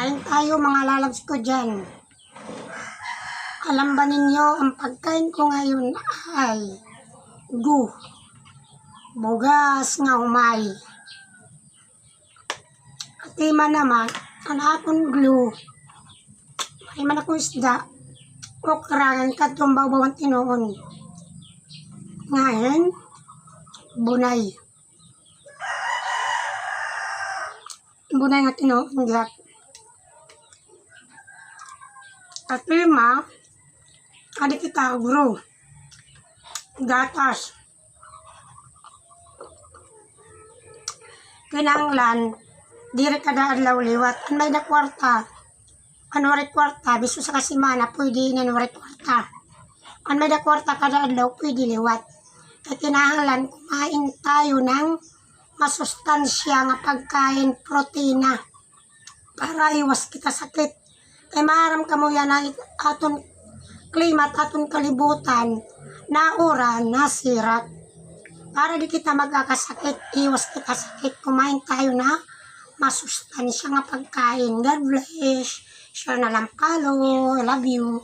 Kain tayo mga lalabs ko dyan. Alam ba ninyo, ang pagkain ko ngayon ay bugas nga umay. At ima naman, ang akong glue. Ay man akong isda. Okra, ang katong bawang tinoon. Ngayon, bunay. Bunay nga tinoon gat. At lima, adi kita guro. Gatas. Kinanglan, diri kada adlaw liwat. An may na kwarta. Anwari kwarta, biso sa kasimana, pwede nanwari kwarta. An may na kwarta kada adlaw, pwede liwat. Kaya kinahanglan, kumain tayo ng masustansya nga pagkain, protina. Para iwas kita sakit. Kaya maharam ka mo yan na aton klima at aton kalibutan na oran, na sirat. Para di kita magkakasakit, iwas kita sakit, kumain tayo na masustansya nga pagkain. God bless. Share na lang follow. I love you.